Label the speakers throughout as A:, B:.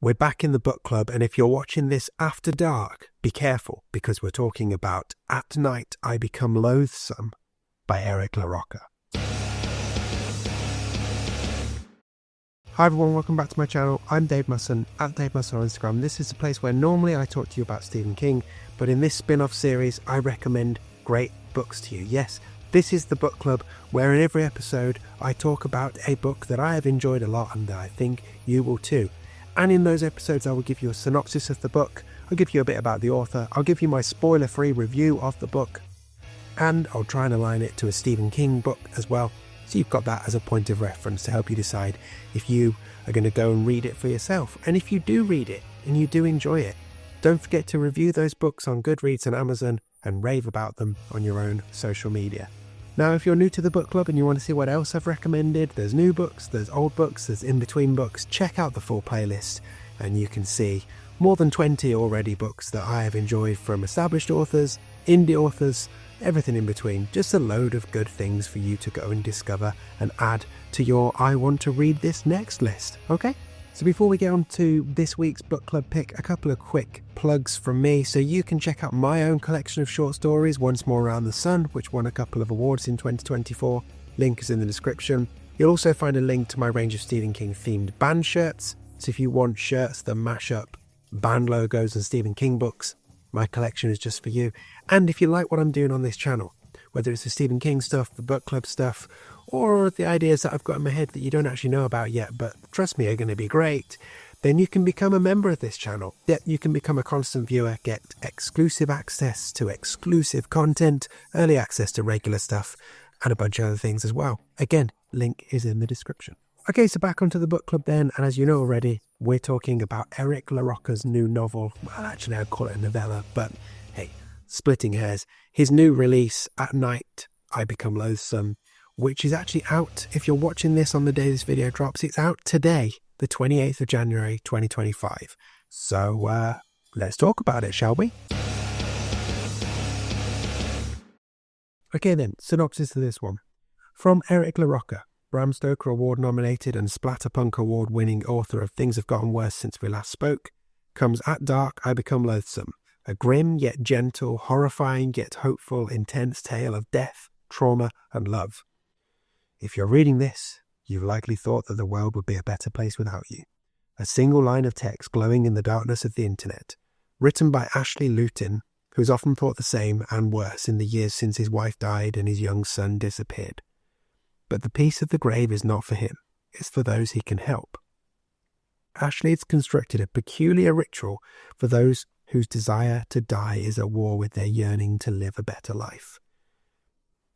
A: We're back in the book club, and if you're watching this after dark, be careful, because we're talking about At Night I Become Loathsome by Eric LaRocca. Hi everyone, welcome back to my channel. I'm Dave Musson, at Dave Musson on Instagram. This is the place where normally I talk to you about Stephen King, but in this spin-off series, I recommend great books to you. Yes, this is the book club where in every episode I talk about a book that I have enjoyed a lot and that I think you will too. And in those episodes I will give you a synopsis of the book, I'll give you a bit about the author, I'll give you my spoiler-free review of the book, and I'll try and align it to a Stephen King book as well. So you've got that as a point of reference to help you decide if you are going to go and read it for yourself. And if you do read it and you do enjoy it, don't forget to review those books on Goodreads and Amazon and rave about them on your own social media. Now, if you're new to the book club and you want to see what else I've recommended, there's new books, there's old books, there's in-between books, check out the full playlist and you can see more than 20 already books that I have enjoyed from established authors, indie authors, everything in between. Just a load of good things for you to go and discover and add to your I want to read this next list, okay? So before we get on to this week's book club pick, a couple of quick plugs from me. So you can check out my own collection of short stories, Once More Around the Sun, which won a couple of awards in 2024. Link is in the description. You'll also find a link to my range of Stephen King themed band shirts. So if you want shirts that mash up band logos and Stephen King books, my collection is just for you. And if you like what I'm doing on this channel, whether it's the Stephen King stuff, the book club stuff, or the ideas that I've got in my head that you don't actually know about yet, but trust me, are going to be great, then you can become a member of this channel. Yep, you can become a constant viewer, get exclusive access to exclusive content, early access to regular stuff, and a bunch of other things as well. Again, link is in the description. Okay, so back onto the book club then, and as you know already, we're talking about Eric LaRocca's new novel. Well, actually I'd call it a novella, but hey, splitting hairs. His new release, At Night I Become Loathsome, which is actually out, if you're watching this on the day this video drops, it's out today, the 28th of January 2025. So let's talk about it, shall we? Okay then, synopsis to this one. From Eric LaRocca, Bram Stoker Award nominated and Splatterpunk Award winning author of Things Have Gotten Worse Since We Last Spoke, comes At Dark I Become Loathsome, a grim yet gentle, horrifying yet hopeful, intense tale of death, trauma and love. If you're reading this, you've likely thought that the world would be a better place without you. A single line of text glowing in the darkness of the internet, written by Ashley Lutin, who's often thought the same and worse in the years since his wife died and his young son disappeared. But the peace of the grave is not for him, it's for those he can help. Ashley has constructed a peculiar ritual for those whose desire to die is at war with their yearning to live a better life.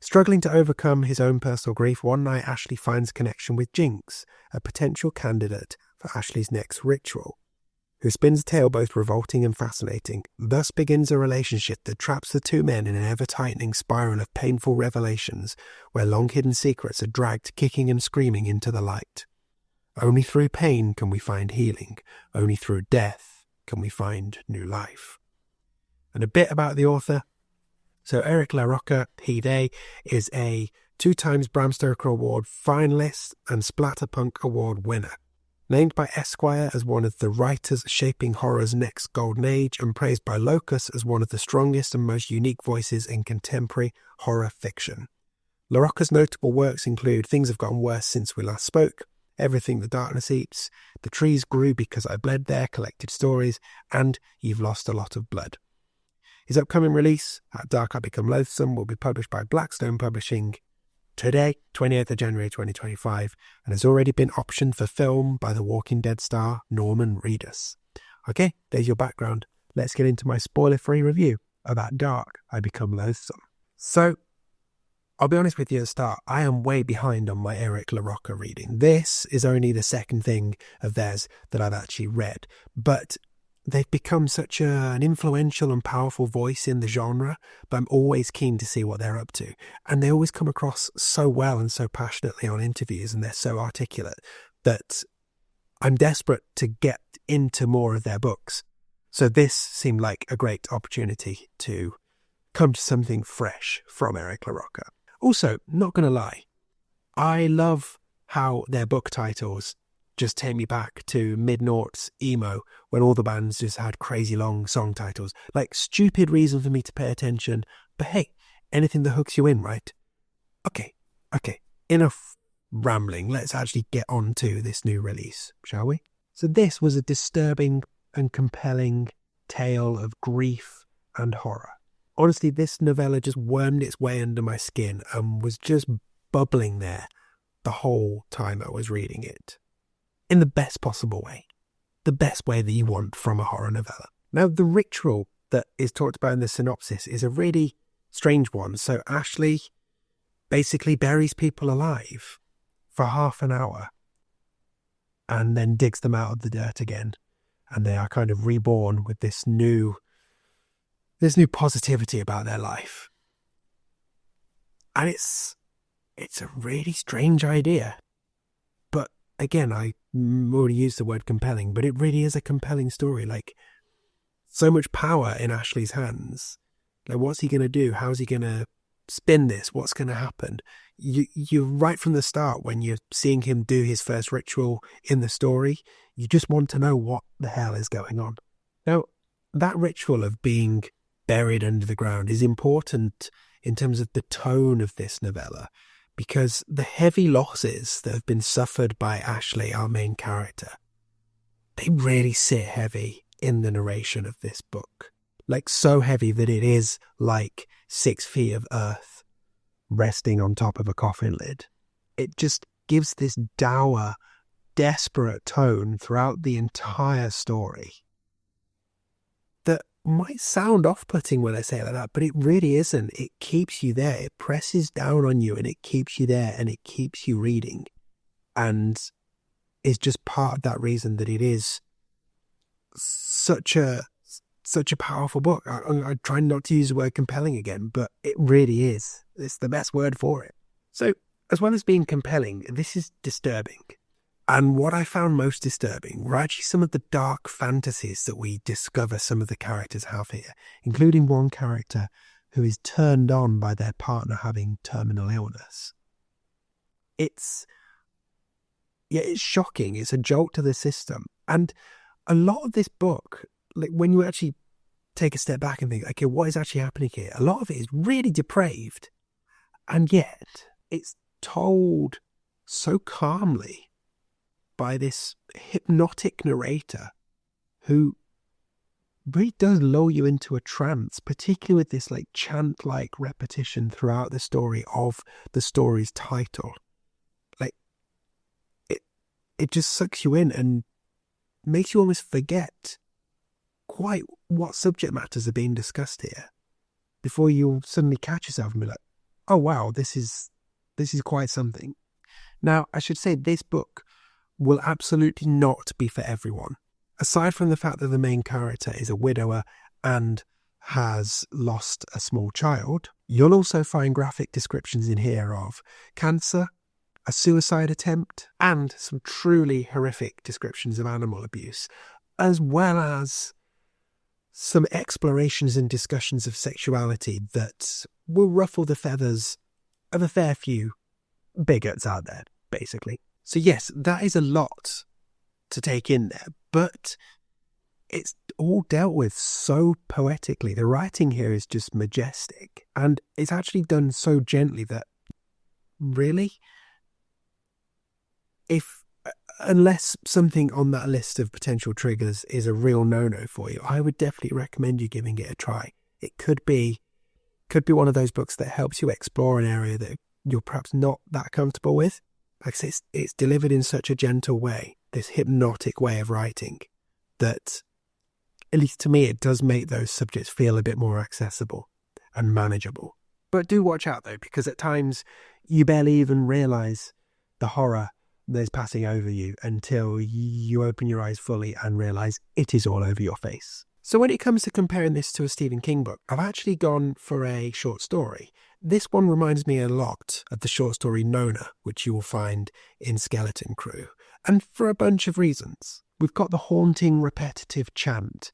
A: Struggling to overcome his own personal grief, one night Ashley finds a connection with Jinx, a potential candidate for Ashley's next ritual, who spins a tale both revolting and fascinating. Thus begins a relationship that traps the two men in an ever-tightening spiral of painful revelations, where long-hidden secrets are dragged kicking and screaming into the light. Only through pain can we find healing. Only through death can we find new life. And a bit about the author. So Eric LaRocca, he/they, is a 2 times Bram Stoker Award finalist and Splatterpunk Award winner. Named by Esquire as one of the writers shaping horror's next golden age and praised by Locus as one of the strongest and most unique voices in contemporary horror fiction. LaRocca's notable works include Things Have Gotten Worse Since We Last Spoke, Everything the Darkness Eats, The Trees Grew Because I Bled There, Collected Stories, and You've Lost a Lot of Blood. His upcoming release, At Dark I Become Loathsome, will be published by Blackstone Publishing today, 28th of January 2025, and has already been optioned for film by The Walking Dead star Norman Reedus. Okay, there's your background. Let's get into my spoiler-free review of At Dark I Become Loathsome. So, I'll be honest with you at the start, I am way behind on my Eric LaRocca reading. This is only the second thing of theirs that I've actually read, but they've become such an influential and powerful voice in the genre, but I'm always keen to see what they're up to. And they always come across so well and so passionately on interviews, and they're so articulate that I'm desperate to get into more of their books. So this seemed like a great opportunity to come to something fresh from Eric LaRocca. Also, not going to lie, I love how their book titles just take me back to mid-noughts emo when all the bands just had crazy long song titles. Like, stupid reason for me to pay attention. But hey, anything that hooks you in, right? Okay. Enough rambling. Let's actually get on to this new release, shall we? So this was a disturbing and compelling tale of grief and horror. Honestly, this novella just wormed its way under my skin and was just bubbling there the whole time I was reading it. In the best possible way. The best way that you want from a horror novella. Now, the ritual that is talked about in the synopsis is a really strange one. So Ashley basically buries people alive for half an hour and then digs them out of the dirt again. And they are kind of reborn with this new positivity about their life. And it's a really strange idea. But again, I already used the word compelling, but it really is a compelling story. Like, so much power in Ashley's hands. Like, what's he going to do? How's he going to spin this? What's going to happen? You're right from the start when you're seeing him do his first ritual in the story. You just want to know what the hell is going on. Now, that ritual of being buried under the ground is important in terms of the tone of this novella, because the heavy losses that have been suffered by Ashley, our main character, they really sit heavy in the narration of this book. Like, so heavy that it is like 6 feet of earth resting on top of a coffin lid. It just gives this dour, desperate tone throughout the entire story that might sound off-putting when I say it like that, but it really isn't. It keeps you there. It presses down on you and it keeps you there and it keeps you reading, and is just part of that reason that it is such a powerful book. I try not to use the word compelling again, but it really is. It's the best word for it. So, as well as being compelling, this is disturbing. And what I found most disturbing were actually some of the dark fantasies that we discover some of the characters have here, including one character who is turned on by their partner having terminal illness. It's shocking. It's a jolt to the system. And a lot of this book, like, when you actually take a step back and think, okay, what is actually happening here? A lot of it is really depraved. And yet it's told so calmly by this hypnotic narrator who really does lull you into a trance, particularly with this like chant-like repetition throughout the story of the story's title. Like, it just sucks you in and makes you almost forget quite what subject matters are being discussed here before you'll suddenly catch yourself and be like, oh wow, this is quite something. Now, I should say this book will absolutely not be for everyone. Aside from the fact that the main character is a widower and has lost a small child, you'll also find graphic descriptions in here of cancer, a suicide attempt, and some truly horrific descriptions of animal abuse, as well as some explorations and discussions of sexuality that will ruffle the feathers of a fair few bigots out there, basically. So yes, that is a lot to take in there, but it's all dealt with so poetically. The writing here is just majestic, and it's actually done so gently that really, unless something on that list of potential triggers is a real no-no for you, I would definitely recommend you giving it a try. It could be one of those books that helps you explore an area that you're perhaps not that comfortable with. Like I say, it's delivered in such a gentle way, this hypnotic way of writing, that, at least to me, it does make those subjects feel a bit more accessible and manageable. But do watch out though, because at times you barely even realise the horror that is passing over you until you open your eyes fully and realise it is all over your face. So when it comes to comparing this to a Stephen King book, I've actually gone for a short story. This one reminds me a lot of the short story Nona, which you will find in Skeleton Crew, and for a bunch of reasons. We've got the haunting, repetitive chant.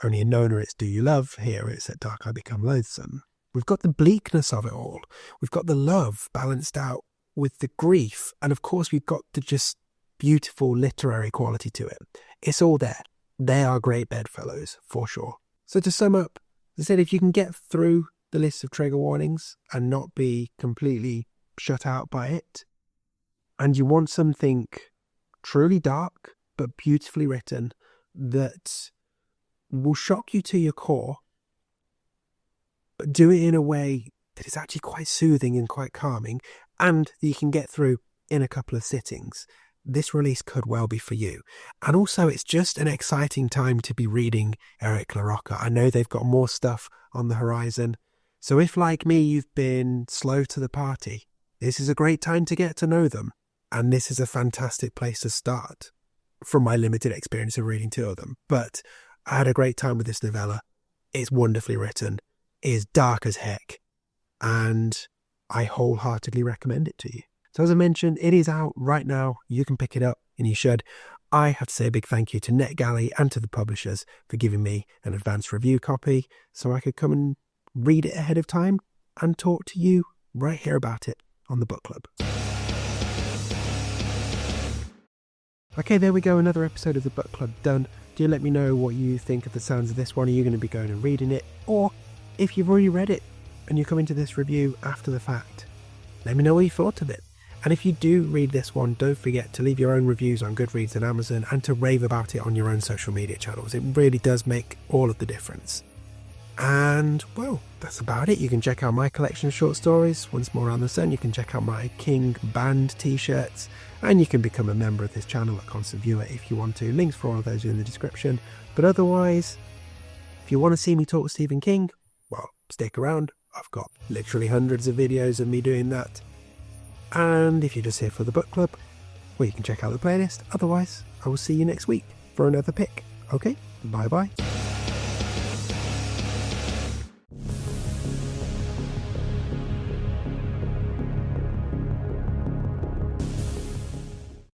A: Only in Nona it's Do You Love, here it's At Dark I Become Loathsome. We've got the bleakness of it all. We've got the love balanced out with the grief, and of course we've got the just beautiful literary quality to it. It's all there. They are great bedfellows, for sure. So to sum up, as I said, if you can get through the list of trigger warnings and not be completely shut out by it, and you want something truly dark but beautifully written that will shock you to your core, but do it in a way that is actually quite soothing and quite calming, and that you can get through in a couple of sittings, this release could well be for you. And also, it's just an exciting time to be reading Eric LaRocca. I know they've got more stuff on the horizon, so if, like me, you've been slow to the party, this is a great time to get to know them, and this is a fantastic place to start from my limited experience of reading two of them. But I had a great time with this novella. It's wonderfully written, it is dark as heck, and I wholeheartedly recommend it to you. So as I mentioned, it is out right now. You can pick it up, and you should. I have to say a big thank you to NetGalley and to the publishers for giving me an advanced review copy so I could come and read it ahead of time and talk to you right here about it on the book club. Okay, there we go, another episode of the book club done. Do let me know what you think of the sounds of this one. Are you going to be going and reading it? Or if you've already read it and you come into this review after the fact, let me know what you thought of it. And if you do read this one, don't forget to leave your own reviews on Goodreads and Amazon and to rave about it on your own social media channels. It really does make all of the difference. And, well, that's about it. You can check out my collection of short stories, Once More Around the Sun. You can check out my King Band t-shirts. And you can become a member of this channel at Constant Viewer if you want to. Links for all of those are in the description. But otherwise, if you want to see me talk to Stephen King, well, stick around. I've got literally hundreds of videos of me doing that. And if you're just here for the book club, well, you can check out the playlist. Otherwise, I will see you next week for another pick. Okay, bye-bye.